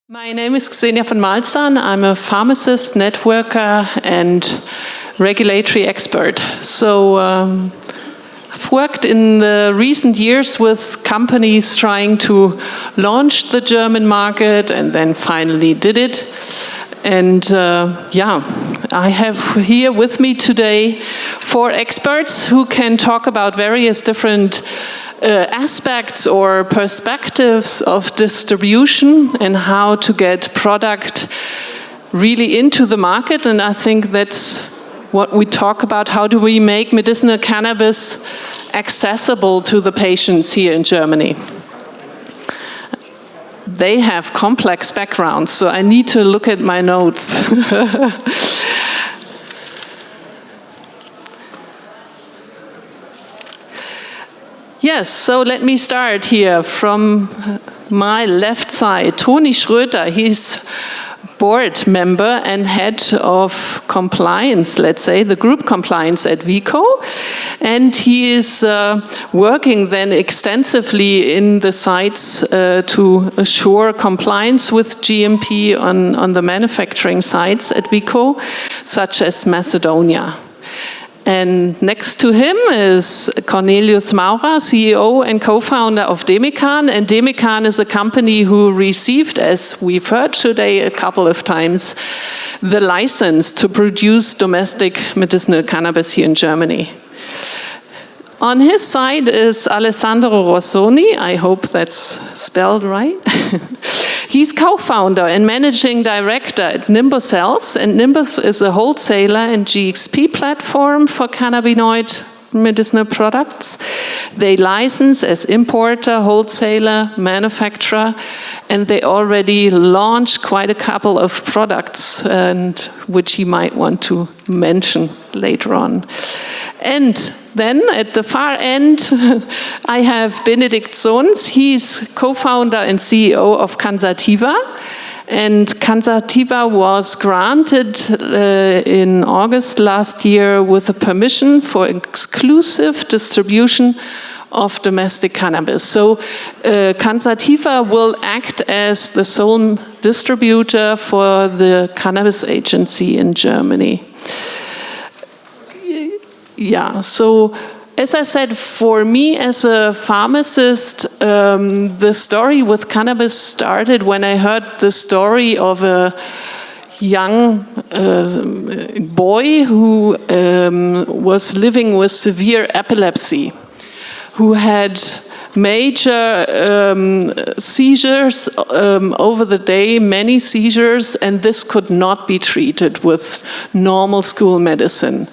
My name is Xenia von Malzahn. I'm a pharmacist, networker, and regulatory expert. So I've worked in the recent years with companies trying to launch the German market and then finally did it. And I have here with me today 4 experts who can talk about various different aspects or perspectives of distribution and how to get product really into the market. And I think that's what we talk about. How do we make medicinal cannabis accessible to the patients here in Germany? They have complex backgrounds, so I need to look at my notes. Yes, so let me start here from my left side. Toni Schröter, he's board member and head of compliance, let's say, the group compliance at Vico. And he is working then extensively in the sites to assure compliance with GMP on the manufacturing sites at Vico, such as Macedonia. And next to him is Cornelius Maurer, CEO and co-founder of Demican. And Demican is a company who received, as we've heard today a couple of times, the license to produce domestic medicinal cannabis here in Germany. On his side is Alessandro Rossoni. I hope that's spelled right. He's co-founder and managing director at Nimbus Health, and Nimbus is a wholesaler and GXP platform for cannabinoid medicinal products. They license as importer, wholesaler, manufacturer, and they already launched quite a couple of products, and which you might want to mention later on. And then at the far end, I have Benedikt Zons. He's co-founder and CEO of Cansativa. And Cansativa was granted in August last year with a permission for exclusive distribution of domestic cannabis. So Cansativa will act as the sole distributor for the cannabis agency in Germany. Yeah, so as I said, for me as a pharmacist, the story with cannabis started when I heard the story of a young boy who was living with severe epilepsy, who had major seizures over the day, many seizures, and this could not be treated with normal school medicine.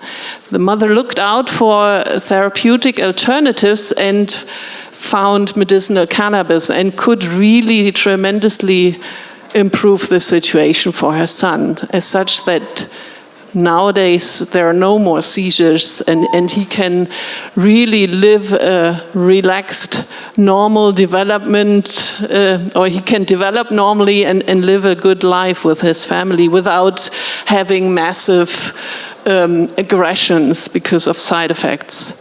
The mother looked out for therapeutic alternatives and found medicinal cannabis and could really tremendously improve the situation for her son, as such that nowadays there are no more seizures and he can really live a relaxed, normal development, or he can develop normally and live a good life with his family without having massive aggressions because of side effects.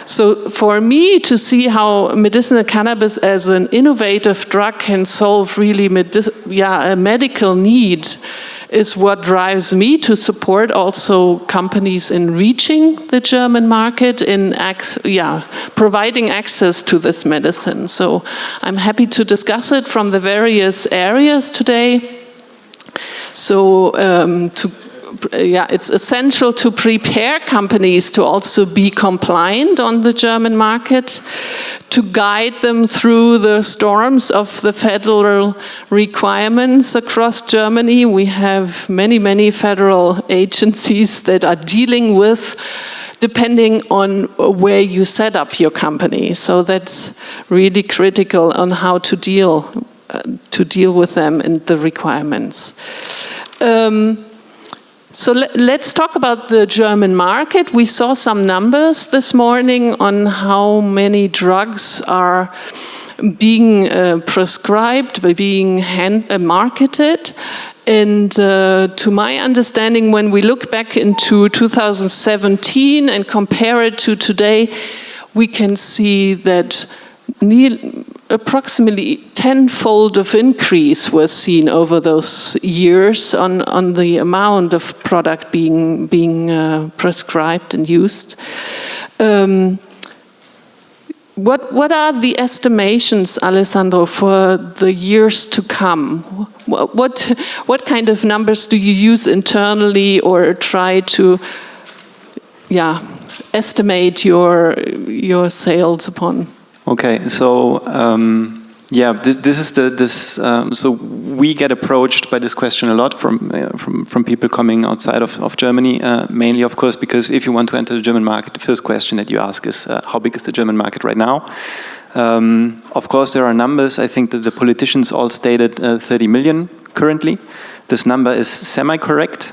So for me to see how medicinal cannabis as an innovative drug can solve really a medical need is what drives me to support also companies in reaching the German market, in providing access to this medicine. So I'm happy to discuss it from the various areas today. So it's essential to prepare companies to also be compliant on the German market, to guide them through the storms of the federal requirements across Germany. We have many, many federal agencies that are dealing with, depending on where you set up your company. So that's really critical on how to deal with them and the requirements. So let's talk about the German market. We saw some numbers this morning on how many drugs are being prescribed, being marketed. And to my understanding, when we look back into 2017 and compare it to today, we can see that approximately tenfold of increase was seen over those years on the amount of product being prescribed and used. What are the estimations, Alessandro, for the years to come? What kind of numbers do you use internally or try to estimate your sales upon? Okay, so so we get approached by this question a lot from people coming outside of Germany, mainly, of course, because if you want to enter the German market, the first question that you ask is how big is the German market right now? Of course, there are numbers. I think that the politicians all stated 30 million currently. This number is semi-correct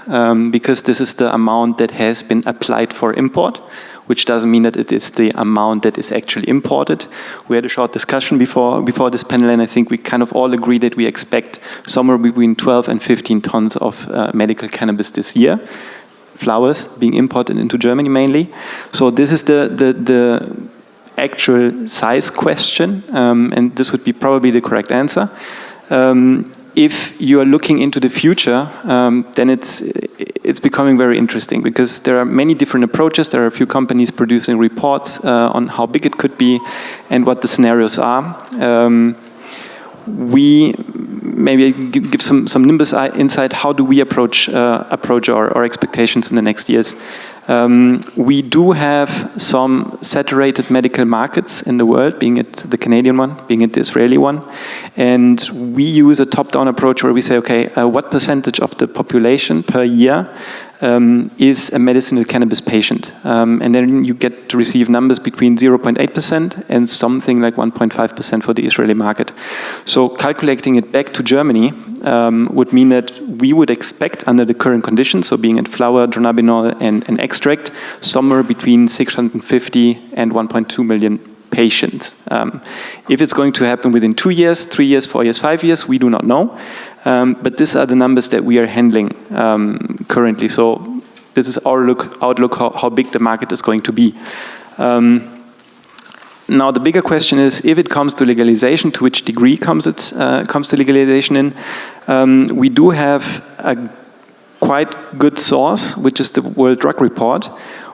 because this is the amount that has been applied for import, which doesn't mean that it is the amount that is actually imported. We had a short discussion before this panel, and I think we kind of all agree that we expect somewhere between 12 and 15 tons of medical cannabis this year, flowers being imported into Germany mainly. So this is the actual size question, and this would be probably the correct answer. If you are looking into the future, then it's becoming very interesting because there are many different approaches. There are a few companies producing reports on how big it could be and what the scenarios are. We maybe give some Nimbus insight. How do we approach our expectations in the next years? We do have some saturated medical markets in the world, being it the Canadian one, being it the Israeli one. And we use a top-down approach where we say, okay, what percentage of the population per year is a medicinal cannabis patient? And then you get to receive numbers between 0.8% and something like 1.5% for the Israeli market. So calculating it back to Germany would mean that we would expect under the current conditions, so being it flower, dronabinol and extract, somewhere between 650 and 1.2 million patients. If it's going to happen within 2 years, 3 years, 4 years, 5 years, we do not know. But these are the numbers that we are handling currently. So this is our outlook how big the market is going to be. Now the bigger question is, if it comes to legalization, to which degree comes to legalization in? We do have a quite good source, which is the World Drug Report,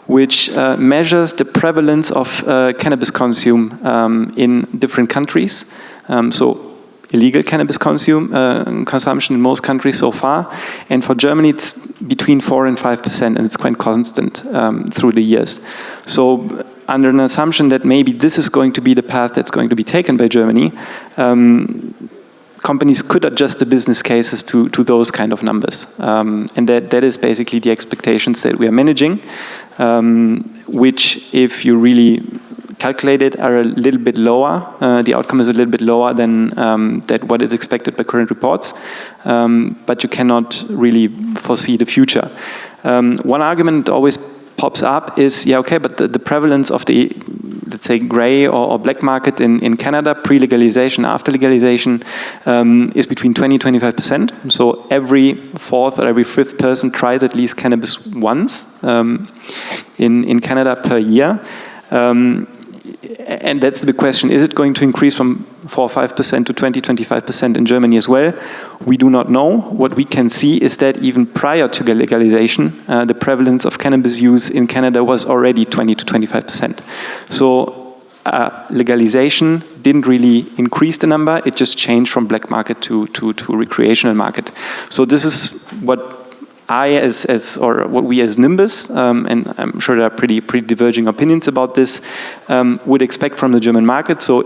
which measures the prevalence of cannabis consume in different countries. So illegal cannabis consumption in most countries so far. And for Germany, it's between 4 and 5%, and it's quite constant through the years. So under an assumption that maybe this is going to be the path that's going to be taken by Germany, companies could adjust the business cases to those kind of numbers. And that is basically the expectations that we are managing, which if you really calculate it are a little bit lower. The outcome is a little bit lower than what is expected by current reports, but you cannot really foresee the future. One argument that always pops up is, but the prevalence of the, let's say, gray or black market in Canada, pre-legalization, after legalization, is between 20 and 25%. So every fourth or every fifth person tries at least cannabis once in Canada per year. And that's the question. Is it going to increase from 4 or 5% to 20, 25% in Germany as well? We do not know. What we can see is that even prior to legalization, the prevalence of cannabis use in Canada was already 20 to 25%. So legalization didn't really increase the number. It just changed from black market to recreational market. So this is what what we as Nimbus, and I'm sure there are pretty diverging opinions about this, would expect from the German market. So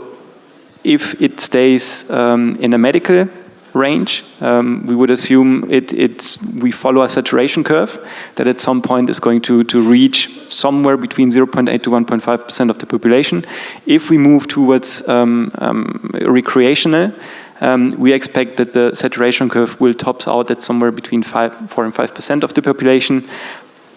if it stays in a medical range, we would assume we follow a saturation curve that at some point is going to reach somewhere between 0.8 to 1.5% of the population. If we move towards recreational, we expect that the saturation curve will tops out at somewhere between 4 and 5% of the population.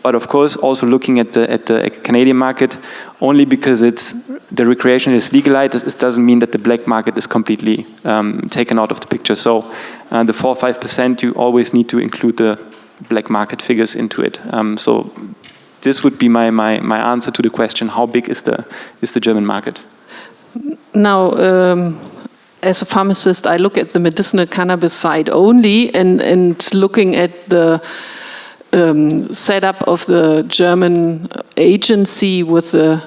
But of course, also looking at the Canadian market, only because the recreation is legalized, it doesn't mean that the black market is completely taken out of the picture. So the 4 or 5%, you always need to include the black market figures into it. So this would be my answer to the question: how big is the German market? Now, as a pharmacist, I look at the medicinal cannabis side only, and looking at the setup of the German agency with the,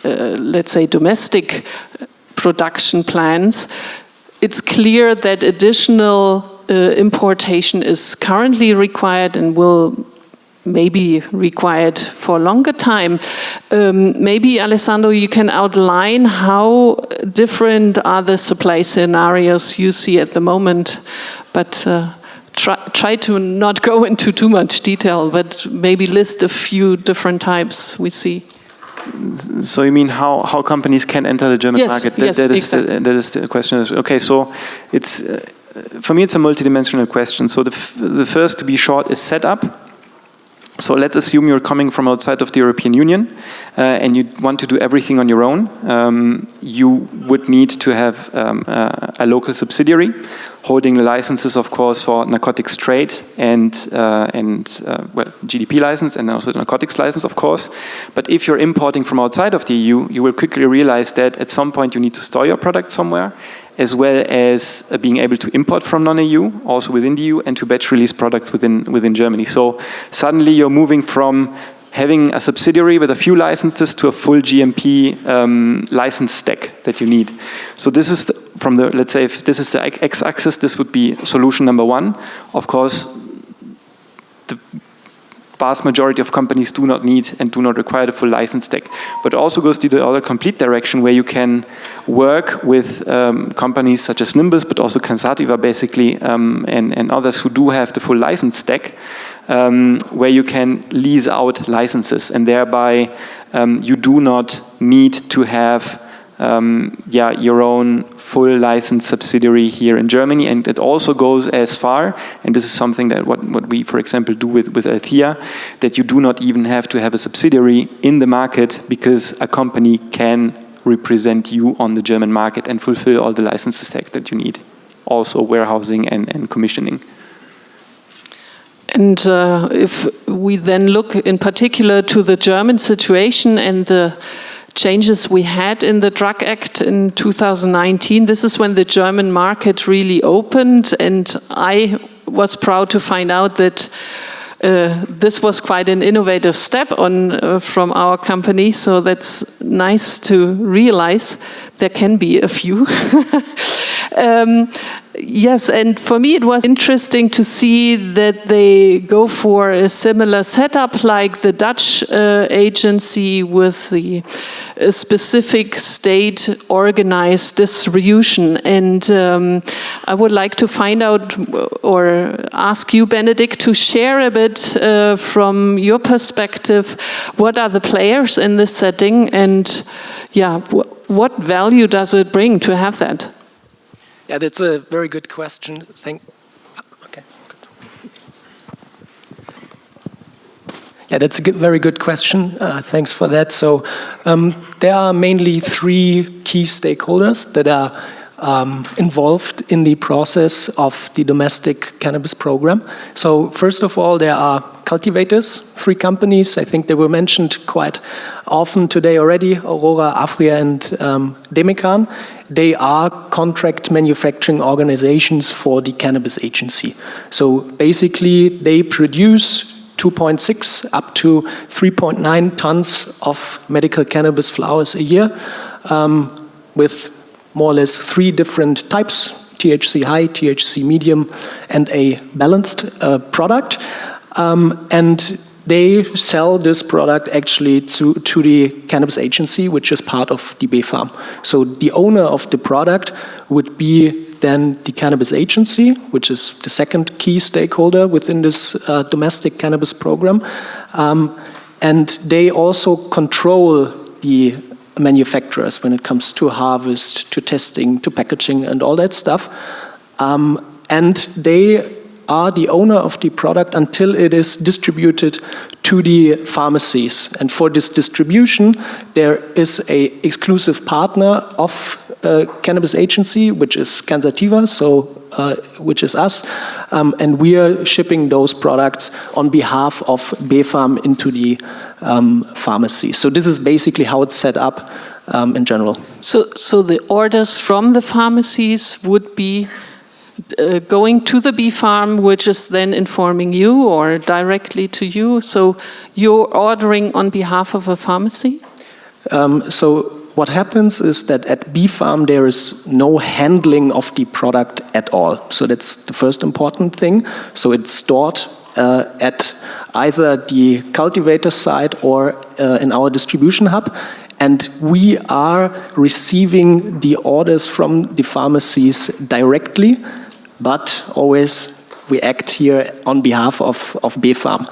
let's say, domestic production plans, it's clear that additional importation is currently required and will maybe required for a longer time. Maybe, Alessandro, you can outline how different are the supply scenarios you see at the moment, but try to not go into too much detail, but maybe list a few different types we see. So you mean how companies can enter the German market? Yes, exactly. That is the question. Okay, so it's for me it's a multidimensional question. So the first, to be short, is setup. So let's assume you're coming from outside of the European Union and you want to do everything on your own. You would need to have a local subsidiary holding the licenses, of course, for narcotics trade and GDP license and also the narcotics license, of course. But if you're importing from outside of the EU, you will quickly realize that at some point you need to store your product somewhere, as well as being able to import from non-EU, also within the EU, and to batch release products within Germany. So suddenly you're moving from having a subsidiary with a few licenses to a full GMP license stack that you need. So this is let's say if this is the x-axis, this would be solution number one. Of course, the vast majority of companies do not need and do not require the full license stack. But it also goes to the other complete direction where you can work with companies such as Nimbus, but also Cansativa basically, and others who do have the full license stack, where you can lease out licenses, and thereby you do not need to have your own full license subsidiary here in Germany. And it also goes as far, and this is something that what we, for example, do with Althea, that you do not even have to have a subsidiary in the market, because a company can represent you on the German market and fulfill all the licenses that you need, also warehousing and commissioning. And if we then look in particular to the German situation and the changes we had in the Drug Act in 2019, this is when the German market really opened, and I was proud to find out that this was quite an innovative step from our company, so that's nice to realize there can be a few. Yes, and for me it was interesting to see that they go for a similar setup like the Dutch agency with the specific state-organized distribution. And I would like to find out or ask you, Benedikt, to share a bit from your perspective, what are the players in this setting, and what value does it bring to have that? Yeah, that's a very good question. Yeah, that's a very good question. Thanks for that. So there are mainly three key stakeholders that are involved in the process of the domestic cannabis program. So first of all, there are cultivators, three companies. I think they were mentioned quite often today already, Aurora, Afria, and Demecan. They are contract manufacturing organizations for the cannabis agency. So basically, they produce 2.6 up to 3.9 tons of medical cannabis flowers a year, with more or less three different types: THC high, THC medium, and a balanced product. And they sell this product actually to the cannabis agency, which is part of the BfArM. So the owner of the product would be then the cannabis agency, which is the second key stakeholder within this domestic cannabis program. And they also control the manufacturers when it comes to harvest, to testing, to packaging, and all that stuff. And they are the owner of the product until it is distributed to the pharmacies. And for this distribution, there is an exclusive partner of cannabis agency, which is Cansativa, which is us, and we are shipping those products on behalf of BfArM into the pharmacy. So this is basically how it's set up in general. So the orders from the pharmacies would be going to the bee farm, which is then informing you or directly to you. So you're ordering on behalf of a pharmacy? So what happens is that at bee farm there is no handling of the product at all. So that's the first important thing. So it's stored at either the cultivator side or in our distribution hub. And we are receiving the orders from the pharmacies directly, but always we act here on behalf of BfArM.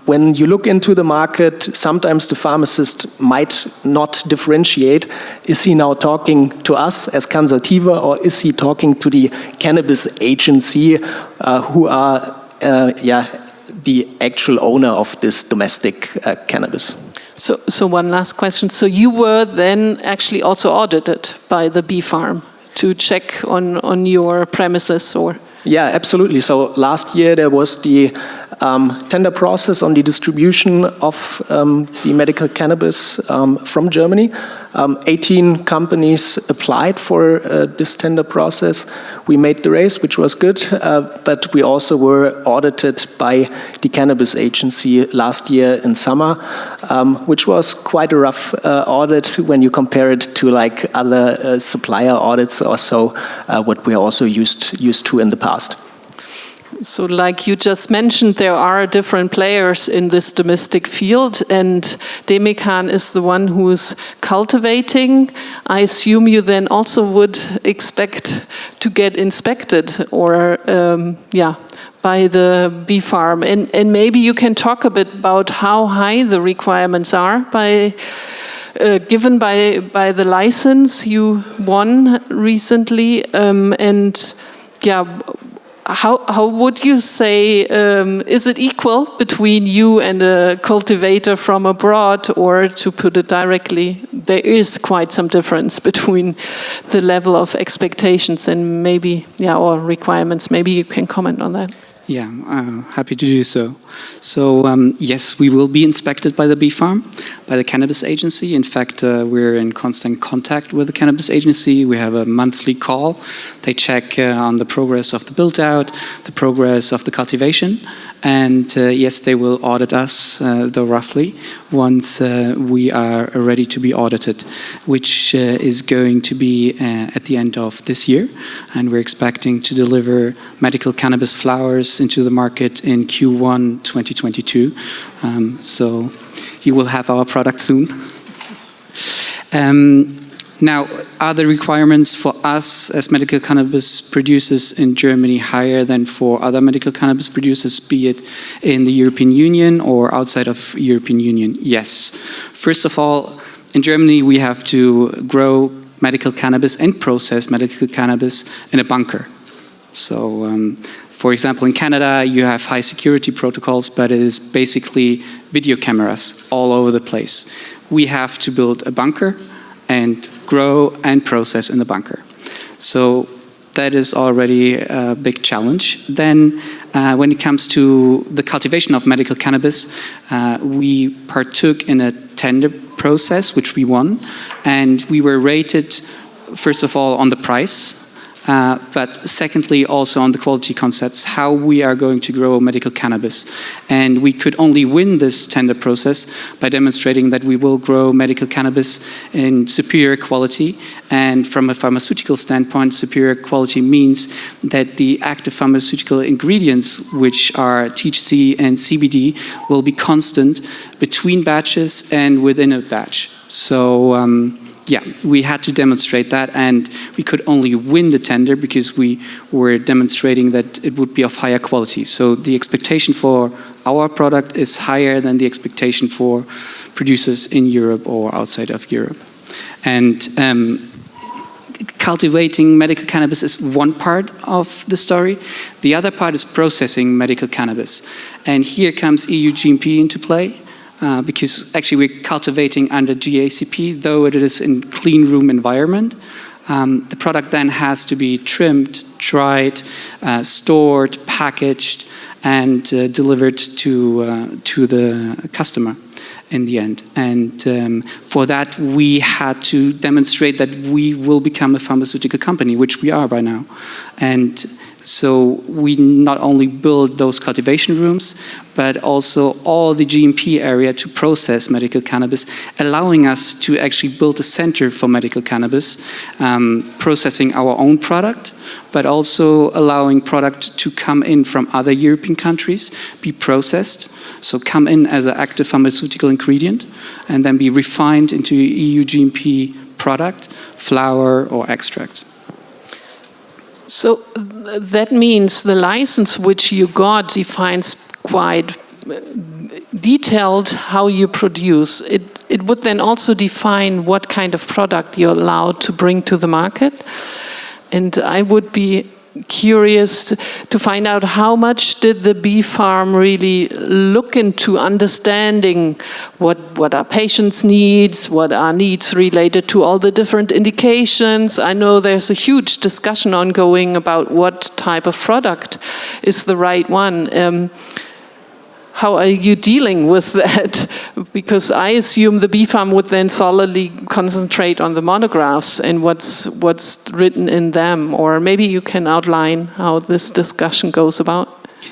When you look into the market, sometimes the pharmacist might not differentiate, is he now talking to us as Consultiva or is he talking to the cannabis agency who are the actual owner of this domestic cannabis? So one last question. So you were then actually also audited by the bee farm to check on your premises, or? Yeah, absolutely. So last year there was the tender process on the distribution of the medical cannabis from Germany. 18 companies applied for this tender process. We made the race, which was good, but we also were audited by the cannabis agency last year in summer, which was quite a rough audit when you compare it to like other supplier audits or so, what we're also used to in the past. So like you just mentioned, there are different players in this domestic field, and Demikan is the one who is cultivating. I assume you then also would expect to get inspected or, by the bee farm. And maybe you can talk a bit about how high the requirements are given by the license you won recently, How would you say, is it equal between you and a cultivator from abroad, or to put it directly, there is quite some difference between the level of expectations and maybe, or requirements. Maybe you can comment on that. Yeah, happy to do so. So yes, we will be inspected by the bee farm, by the cannabis agency. In fact, we're in constant contact with the cannabis agency. We have a monthly call. They check on the progress of the build-out, the progress of the cultivation. And yes, they will audit us, though roughly, once we are ready to be audited, which is going to be at the end of this year. And we're expecting to deliver medical cannabis flowers into the market in Q1 2022. So you will have our product soon. Now, are the requirements for us as medical cannabis producers in Germany higher than for other medical cannabis producers, be it in the European Union or outside of European Union? Yes. First of all, in Germany, we have to grow medical cannabis and process medical cannabis in a bunker. So, for example, in Canada, you have high security protocols, but it is basically video cameras all over the place. We have to build a bunker and grow and process in the bunker. So that is already a big challenge. Then when it comes to the cultivation of medical cannabis, we partook in a tender process, which we won, and we were rated, first of all, on the price, but secondly, also on the quality concepts, how we are going to grow medical cannabis. And we could only win this tender process by demonstrating that we will grow medical cannabis in superior quality. And from a pharmaceutical standpoint, superior quality means that the active pharmaceutical ingredients, which are THC and CBD, will be constant between batches and within a batch. So, we had to demonstrate that, and we could only win the tender because we were demonstrating that it would be of higher quality. So the expectation for our product is higher than the expectation for producers in Europe or outside of Europe. And cultivating medical cannabis is one part of the story. The other part is processing medical cannabis. And here comes EU GMP into play. Because actually we're cultivating under GACP, though it is in clean room environment. The product then has to be trimmed, dried, stored, packaged, and delivered to the customer. in the end. And for that, we had to demonstrate that we will become a pharmaceutical company, which we are by now. And so we not only build those cultivation rooms, but also all the GMP area to process medical cannabis, allowing us to actually build a center for medical cannabis, processing our own product, but also allowing product to come in from other European countries, be processed, so come in as an active pharmaceutical ingredient, and then be refined into EU GMP product, flower or extract. So that means the license which you got defines quite detailed how you produce. It would then also define what kind of product you're allowed to bring to the market. And I would be curious to find out how much did the bee farm really look into understanding what are patients' needs, what are needs related to all the different indications. I know there's a huge discussion ongoing about what type of product is the right one. How are you dealing with that? Because I assume the bee farm would then solidly concentrate on the monographs and what's written in them. Or maybe you can outline how this discussion goes about.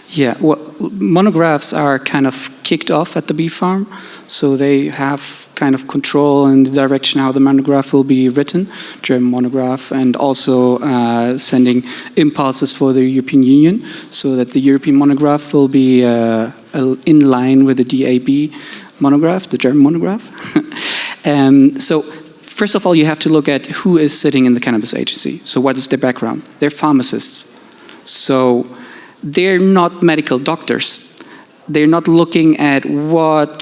Yeah, well, monographs are kind of kicked off at the bee farm, so they have kind of control in the direction how the monograph will be written, German monograph, and also sending impulses for the European Union, so that the European monograph will be in line with the DAB monograph, the German monograph. So first of all, you have to look at who is sitting in the cannabis agency. So what is their background? They're pharmacists. So they're not medical doctors. They're not looking at what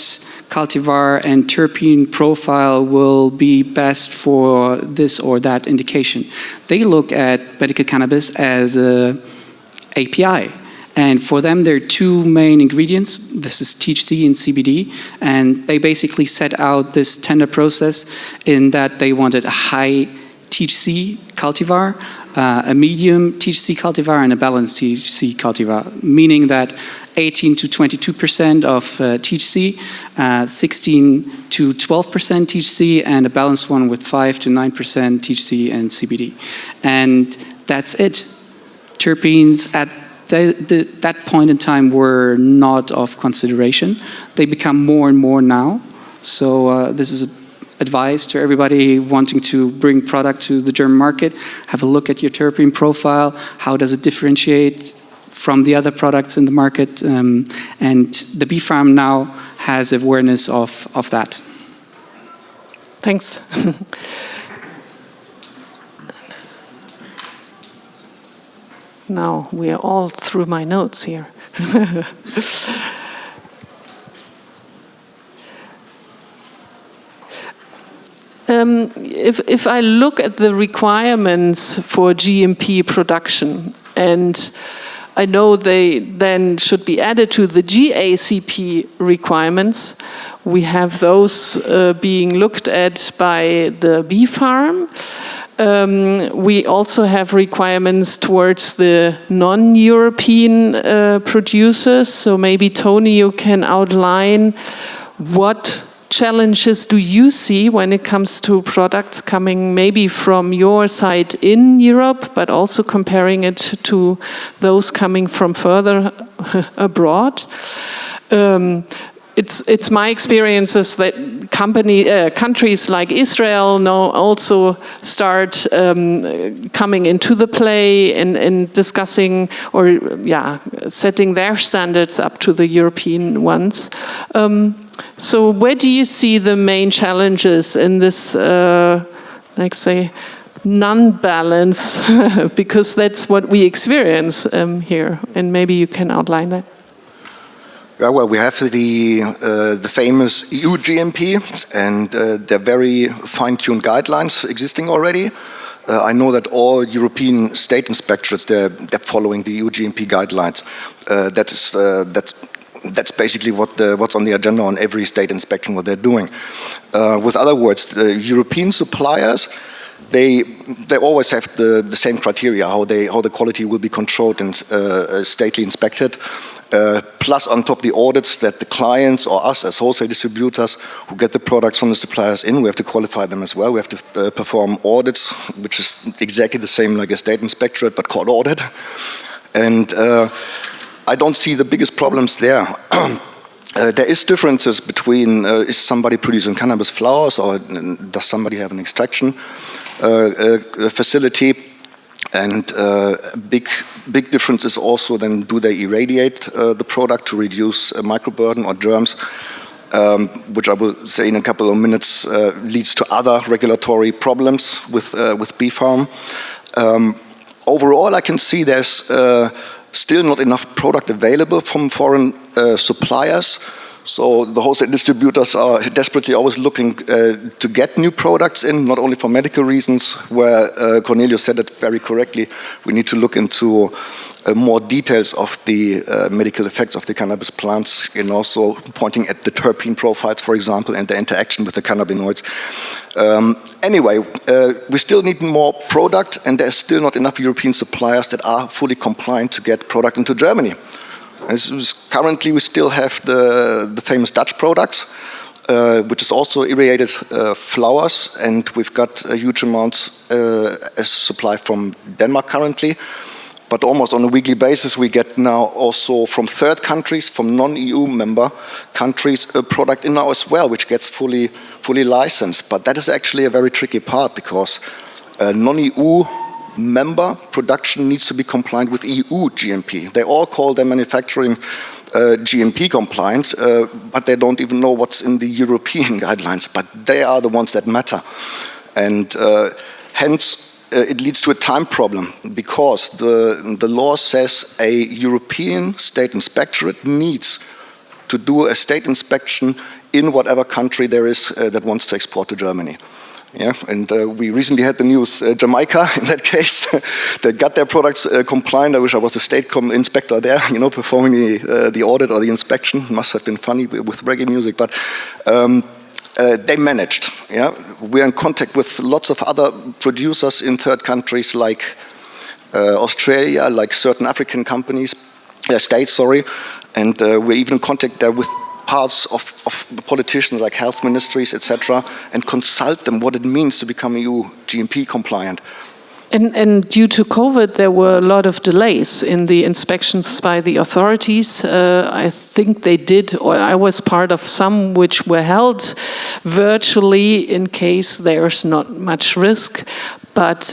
cultivar and terpene profile will be best for this or that indication. They look at medical cannabis as a API. And for them, there are two main ingredients. This is THC and CBD. And they basically set out this tender process in that they wanted a high THC cultivar, a medium THC cultivar, and a balanced THC cultivar, meaning that 18 to 22% of THC, 16 to 12% THC, and a balanced one with 5 to 9% THC and CBD. And that's it. Terpenes at that point in time were not of consideration. They become more and more now. So this is advice to everybody wanting to bring product to the German market. Have a look at your terpene profile. How does it differentiate from the other products in the market? And the bee farm now has awareness of that. Thanks. Now we are all through my notes here. If I look at the requirements for GMP production, and I know they then should be added to the GACP requirements, we have those being looked at by the bee farm. We also have requirements towards the non-European producers. So maybe Tony, you can outline what challenges do you see when it comes to products coming maybe from your side in Europe, but also comparing it to those coming from further abroad? It's my experiences that countries like Israel now also start coming into the play and discussing or setting their standards up to the European ones. So where do you see the main challenges in this, like say, non-balance? Because that's what we experience here, and maybe you can outline that. Yeah, well, we have the famous EU GMP, and there are very fine-tuned guidelines existing already. I know that all European state inspectors they're following the EU GMP guidelines. That's basically what's on the agenda on every state inspection, what they're doing. With other words, the European suppliers, they always have the same criteria how the quality will be controlled and stately inspected. plus on top the audits that the clients or us as wholesale distributors who get the products from the suppliers in, we have to qualify them as well. We have to perform audits, which is exactly the same like a state inspectorate, but called audit. And I don't see the biggest problems there. There is differences between is somebody producing cannabis flowers or does somebody have an extraction facility, and big difference is also then do they irradiate the product to reduce microburden or germs, which I will say in a couple of minutes leads to other regulatory problems with bee farm. Overall, I can see there's still not enough product available from foreign suppliers. So the wholesale distributors are desperately always looking to get new products in, not only for medical reasons, where Cornelius said it very correctly, we need to look into more details of the medical effects of the cannabis plants, and also pointing at the terpene profiles, for example, and the interaction with the cannabinoids. Anyway, we still need more product, and there's still not enough European suppliers that are fully compliant to get product into Germany. Currently, we still have the famous Dutch products, which is also irradiated flowers, and we've got huge amounts as supply from Denmark currently. But almost on a weekly basis, we get now also from third countries, from non-EU member countries, a product in now as well, which gets fully licensed. But that is actually a very tricky part, because non-EU member production needs to be compliant with EU GMP. They all call their manufacturing GMP compliant, but they don't even know what's in the European guidelines. But they are the ones that matter. And hence, it leads to a time problem, because the law says a European state inspectorate needs to do a state inspection in whatever country there is that wants to export to Germany. Yeah, and we recently had the news, Jamaica in that case, they got their products compliant. I wish I was the state inspector there, performing the audit or the inspection. Must have been funny with reggae music, but they managed. Yeah, we're in contact with lots of other producers in third countries like Australia, like certain African states, and we're even in contact there with parts of politicians like health ministries, etc., and consult them what it means to become EU GMP compliant. And due to COVID, there were a lot of delays in the inspections by the authorities. I think they did, or I was part of some which were held virtually in case there's not much risk. But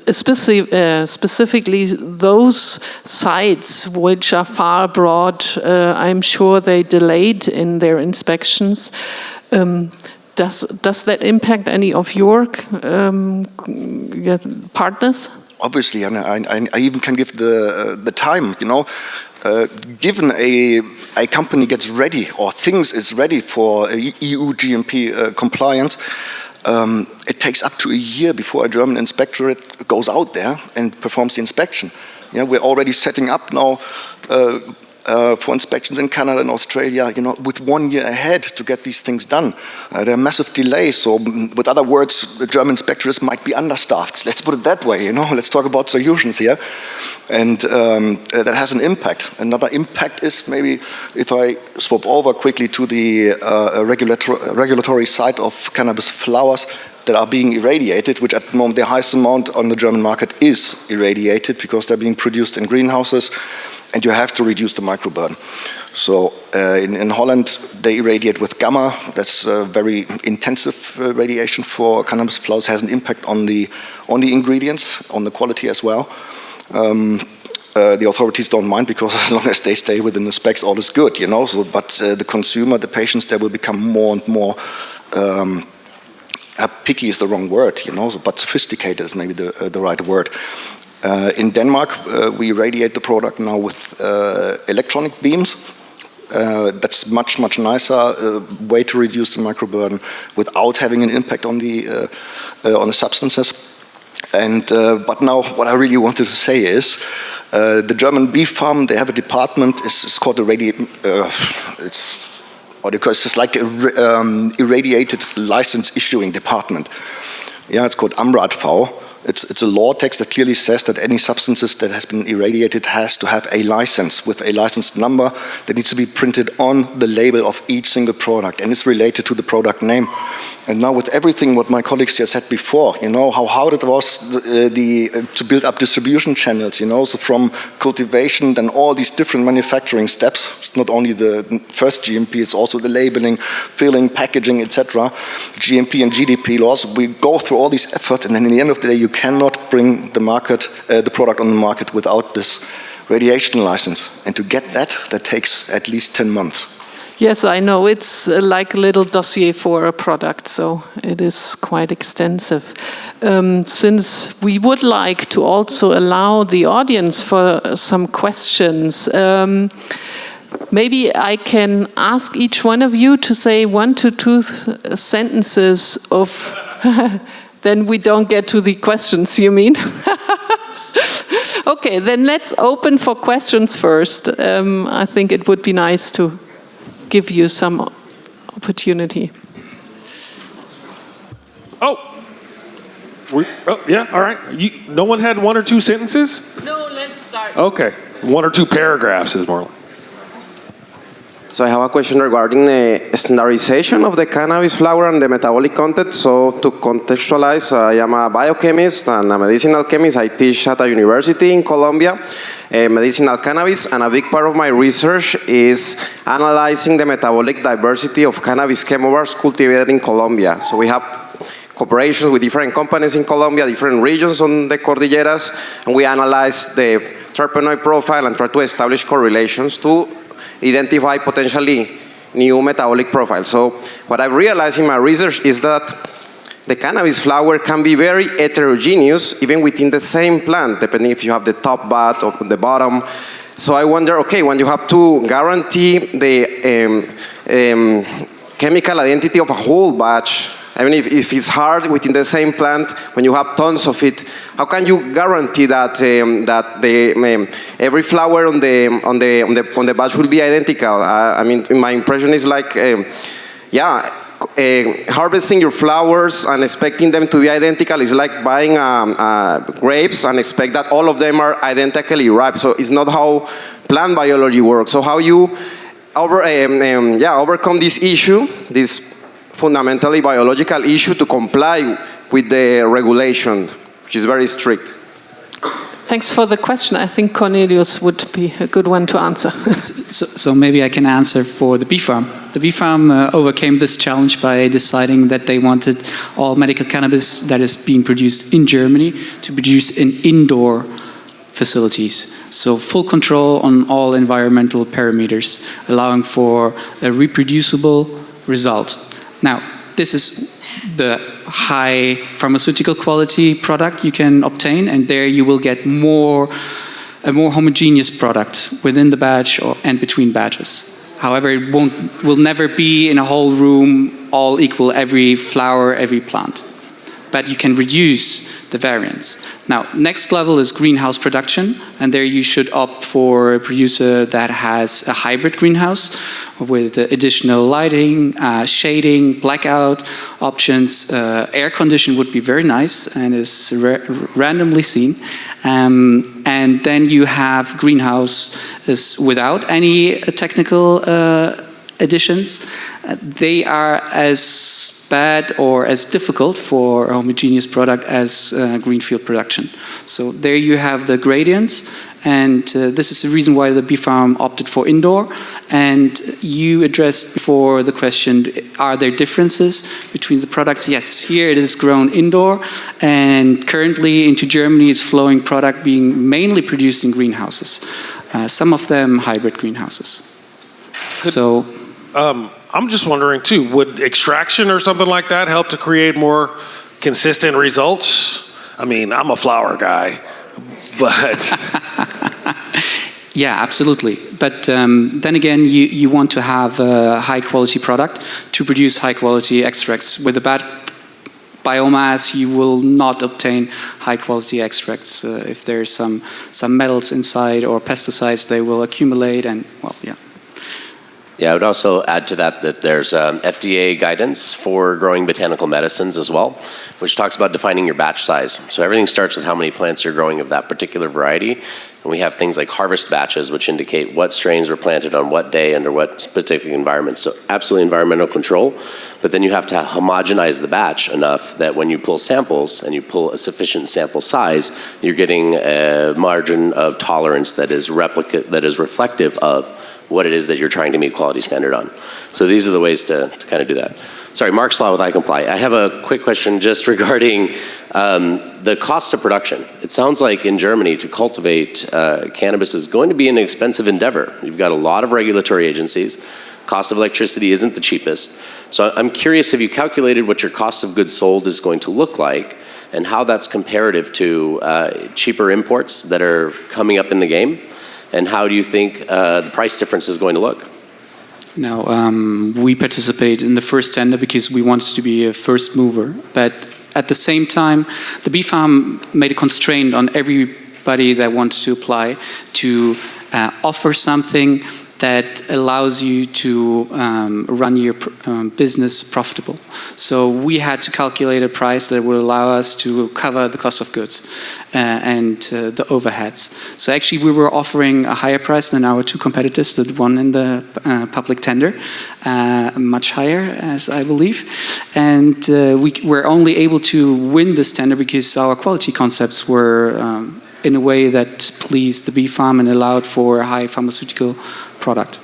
specifically those sites which are far abroad, I'm sure they delayed in their inspections. Does that impact any of your partners? Obviously, and I even can give the time. Given a company gets ready or thinks is ready for EU GMP compliance, it takes up to a year before a German inspectorate goes out there and performs the inspection. Yeah, we're already setting up now for inspections in Canada and Australia, with 1 year ahead to get these things done. There are massive delays. So, with other words, the German inspectors might be understaffed. Let's put it that way. Let's talk about solutions here, and that has an impact. Another impact is, maybe if I swap over quickly to the regulatory side of cannabis flowers that are being irradiated, which at the moment the highest amount on the German market is irradiated because they're being produced in greenhouses. And you have to reduce the microburden. So in Holland, they irradiate with gamma. That's very intensive radiation for cannabis flowers. Has an impact on the ingredients, on the quality as well. The authorities don't mind, because as long as they stay within the specs, all is good, So, but the consumer, the patients, they will become more and more. Picky is the wrong word, but sophisticated is maybe the right word. In Denmark, we irradiate the product now with electronic beams. That's much nicer way to reduce the microburden without having an impact on the substances. And but now, what I really wanted to say is, the German beef farm, they have a department. It's called it's like irradiated license issuing department. Yeah, it's called AMRADV. It's a law text that clearly says that any substances that has been irradiated has to have a license with a license number that needs to be printed on the label of each single product, and it's related to the product name. And now with everything what my colleagues here said before, how hard it was to build up distribution channels, so from cultivation, then all these different manufacturing steps. It's not only the first GMP, it's also the labeling, filling, packaging, etc. GMP and GDP laws. We go through all these efforts, and then in the end of the day, you cannot bring the product on the market without this radiation license. And to get that takes at least 10 months. Yes, I know. It's like a little dossier for a product, so it is quite extensive. Since we would like to also allow the audience for some questions, maybe I can ask each one of you to say 1 to 2 sentences of... Then we don't get to the questions, you mean? Okay, then let's open for questions first. I think it would be nice to give you some opportunity. Yeah, all right. No one had 1 or 2 sentences? No, let's start. Okay, 1 or 2 paragraphs is more. So I have a question regarding the standardization of the cannabis flower and the metabolic content. So to contextualize, I am a biochemist and a medicinal chemist. I teach at a university in Colombia, medicinal cannabis, and a big part of my research is analyzing the metabolic diversity of cannabis chemobars cultivated in Colombia. So we have cooperations with different companies in Colombia, different regions on the Cordilleras, and we analyze the terpenoid profile and try to establish correlations to identify potentially new metabolic profiles. So what I've realized in my research is that the cannabis flower can be very heterogeneous even within the same plant, depending if you have the top bud or the bottom. So I wonder, okay, when you have to guarantee the chemical identity of a whole batch, I mean, if it's hard within the same plant, when you have tons of it, how can you guarantee that every flower on the batch will be identical? I mean, my impression is like, harvesting your flowers and expecting them to be identical is like buying grapes and expect that all of them are identically ripe. So it's not how plant biology works. So how you overcome this issue, this fundamentally biological issue, to comply with the regulation, which is very strict. Thanks for the question. I think Cornelius would be a good one to answer. So maybe I can answer for the bee farm. The bee farm overcame this challenge by deciding that they wanted all medical cannabis that is being produced in Germany to produce in indoor facilities. So full control on all environmental parameters, allowing for a reproducible result. Now, this is the high pharmaceutical quality product you can obtain, and there you will get a more homogeneous product within the batch and between batches. However, it will never be in a whole room all equal, every flower, every plant. But you can reduce the variance. Now, next level is greenhouse production, and there you should opt for a producer that has a hybrid greenhouse with additional lighting, shading, blackout options. Air condition would be very nice and is randomly seen. And then you have greenhouses without any technical additions. They are as bad or as difficult for a homogeneous product as greenfield production. So there you have the gradients, and this is the reason why the bee farm opted for indoor. And you addressed before the question, are there differences between the products? Yes, here it is grown indoor, and currently into Germany is flowing product being mainly produced in greenhouses. Some of them hybrid greenhouses. So I'm just wondering too, would extraction or something like that help to create more consistent results? I mean, I'm a flower guy, but... Yeah, absolutely. But then again, you want to have a high quality product to produce high quality extracts. With a bad biomass, you will not obtain high quality extracts. If there's some metals inside or pesticides, they will accumulate, and well, yeah. Yeah, I would also add to that there's FDA guidance for growing botanical medicines as well, which talks about defining your batch size. So everything starts with how many plants you're growing of that particular variety. And we have things like harvest batches, which indicate what strains were planted on what day under what particular environment. So absolutely environmental control. But then you have to homogenize the batch enough that when you pull samples and you pull a sufficient sample size, you're getting a margin of tolerance that is reflective of what it is that you're trying to meet quality standard on. So these are the ways to kind of do that. Sorry, Mark Slaw with iComply. I have a quick question just regarding the cost of production. It sounds like in Germany to cultivate cannabis is going to be an expensive endeavor. You've got a lot of regulatory agencies. Cost of electricity isn't the cheapest. So I'm curious, have you calculated what your cost of goods sold is going to look like and how that's comparative to cheaper imports that are coming up in the game? And how do you think the price difference is going to look? Now, we participate in the first tender because we wanted to be a first mover. But at the same time, the bee farm made a constraint on everybody that wanted to apply to offer something that allows you to run your business profitable. So we had to calculate a price that would allow us to cover the cost of goods and the overheads. So actually we were offering a higher price than our two competitors that won in the public tender, much higher, as I believe. And we were only able to win this tender because our quality concepts were in a way that pleased the bee farm and allowed for a high pharmaceutical product.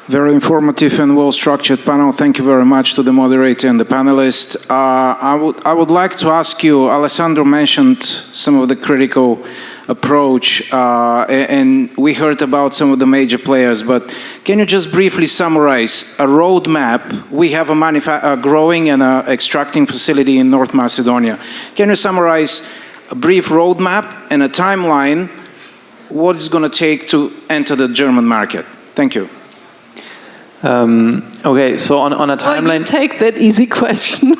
Very informative and well-structured panel. Thank you very much to the moderator and the panelists. I would like to ask you, Alessandro mentioned some of the critical approach, and we heard about some of the major players, but can you just briefly summarize a roadmap? We have a growing and extracting facility in North Macedonia. Can you summarize a brief roadmap and a timeline what it's going to take to enter the German market? Thank you. Okay, so on a timeline... Oh, you take that easy question.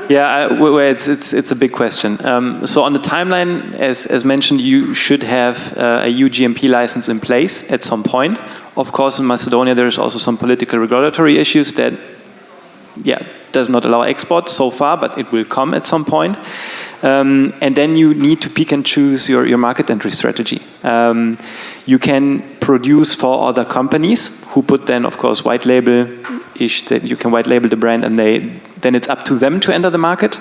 Yeah, it's a big question. So on the timeline, as mentioned, you should have a Eugmp license in place at some point. Of course, in Macedonia, there's also some political regulatory issues that, does not allow export so far, but it will come at some point. And then you need to pick and choose your market entry strategy. You can produce for other companies who put then, of course, white label-ish, that you can white label the brand and then it's up to them to enter the market.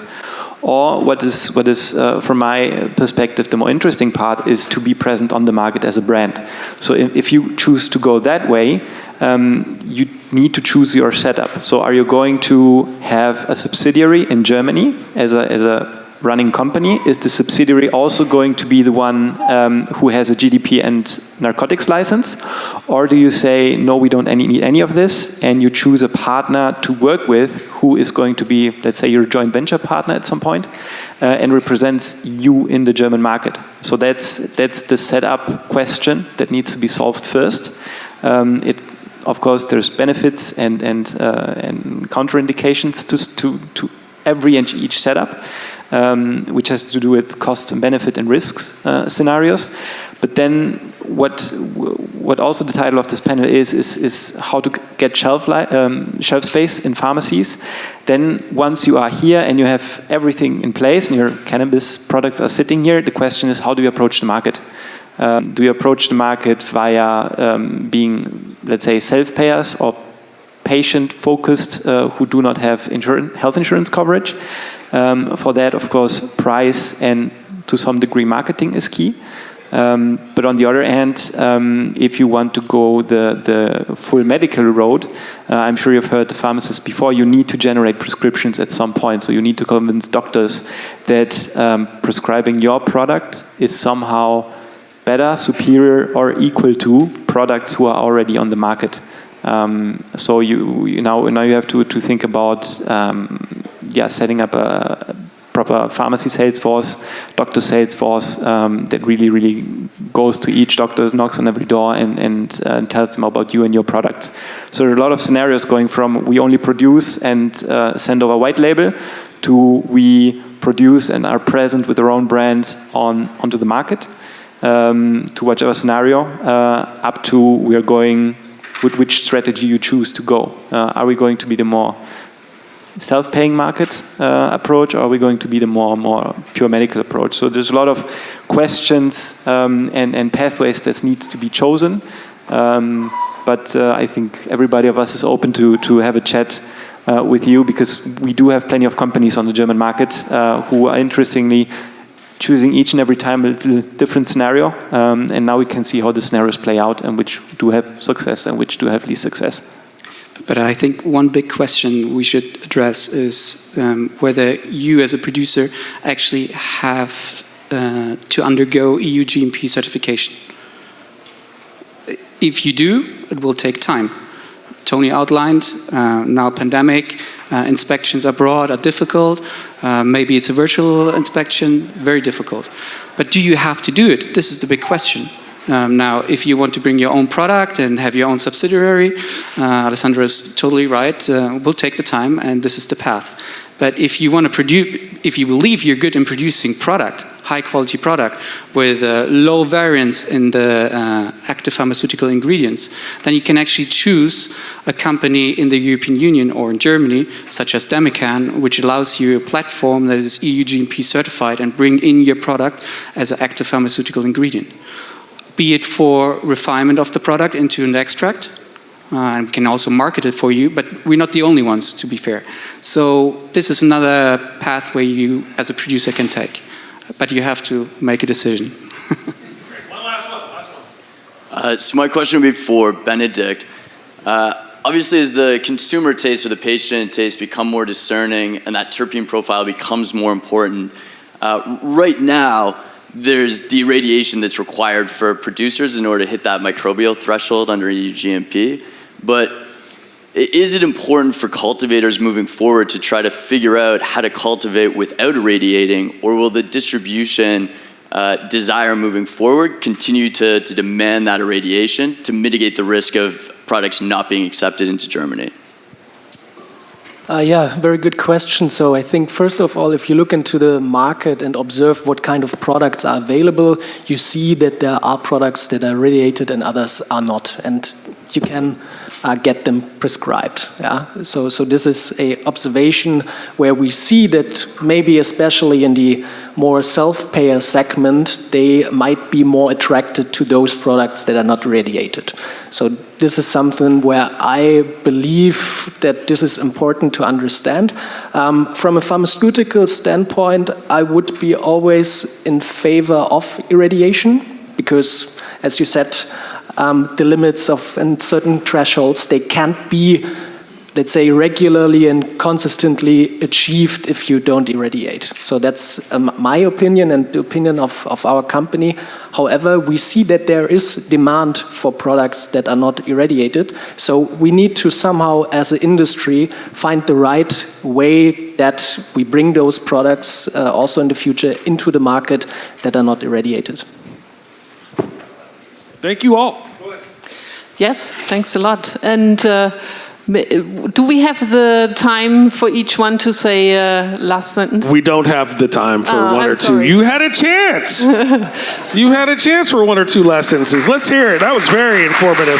Or what is from my perspective, the more interesting part is to be present on the market as a brand. So if you choose to go that way, you need to choose your setup. So are you going to have a subsidiary in Germany as a running company? Is the subsidiary also going to be the one who has a GDP and narcotics license? Or do you say, no, we don't need any of this, and you choose a partner to work with who is going to be, let's say, your joint venture partner at some point, and represents you in the German market? So that's the setup question that needs to be solved first. Of course, there's benefits and counterindications to every and each setup. Which has to do with cost and benefit and risks scenarios. But then what also the title of this panel is how to get shelf space in pharmacies. Then once you are here and you have everything in place and your cannabis products are sitting here, the question is, how do you approach the market? Do you approach the market via being, let's say, self-payers or patient-focused who do not have health insurance coverage? For that, of course, price and to some degree marketing is key. But on the other hand, if you want to go the full medical road, I'm sure you've heard the pharmacists before, you need to generate prescriptions at some point. So you need to convince doctors that prescribing your product is somehow better, superior, or equal to products who are already on the market. So now you have to think about setting up a proper pharmacy sales force, doctor sales force that really goes to each doctor, knocks on every door and tells them about you and your products. So there are a lot of scenarios going from we only produce and send over white label to we produce and are present with our own brand onto the market, to whichever scenario, up to we are going with which strategy you choose to go. Are we going to be the more self-paying market approach, or are we going to be the more pure medical approach? So there's a lot of questions and pathways that need to be chosen. But I think everybody of us is open to have a chat with you, because we do have plenty of companies on the German market who are interestingly choosing each and every time a little different scenario. And now we can see how the scenarios play out and which do have success and which do have least success. But I think one big question we should address is whether you as a producer actually have to undergo EU GMP certification. If you do, it will take time. Tony outlined, now pandemic, inspections abroad are difficult. Maybe it's a virtual inspection, very difficult. But do you have to do it? This is the big question. Now, if you want to bring your own product and have your own subsidiary, Alessandro is totally right. We'll take the time, and this is the path. But if you want to produce, if you believe you're good in producing product, high quality product with low variance in the active pharmaceutical ingredients, then you can actually choose a company in the European Union or in Germany, such as Demican, which allows you a platform that is EU GMP certified and bring in your product as an active pharmaceutical ingredient. Be it for refinement of the product into an extract, and we can also market it for you, but we're not the only ones, to be fair. So this is another pathway you, as a producer, can take. But you have to make a decision. One last one. So my question would be for Benedict. Obviously, as the consumer taste or the patient taste become more discerning and that terpene profile becomes more important, right now, there's the irradiation that's required for producers in order to hit that microbial threshold under EU GMP. But is it important for cultivators moving forward to try to figure out how to cultivate without irradiating, or will the distribution desire moving forward continue to demand that irradiation to mitigate the risk of products not being accepted into Germany? Yeah, very good question. So I think, first of all, if you look into the market and observe what kind of products are available, you see that there are products that are irradiated and others are not. And you can get them prescribed. Yeah? So this is an observation where we see that maybe especially in the more self-payer segment, they might be more attracted to those products that are not irradiated. So this is something where I believe that this is important to understand. From a pharmaceutical standpoint, I would be always in favor of irradiation because, as you said, the limits of and certain thresholds, they can't be, let's say, regularly and consistently achieved if you don't irradiate. So that's my opinion and the opinion of our company. However, we see that there is demand for products that are not irradiated. So we need to somehow, as an industry, find the right way that we bring those products also in the future into the market that are not irradiated. Thank you all. Yes, thanks a lot. And do we have the time for each one to say last sentence? We don't have the time for one I'm or two. sorry. You had a chance. You had a chance for one or two last sentences. Let's hear it. That was very informative.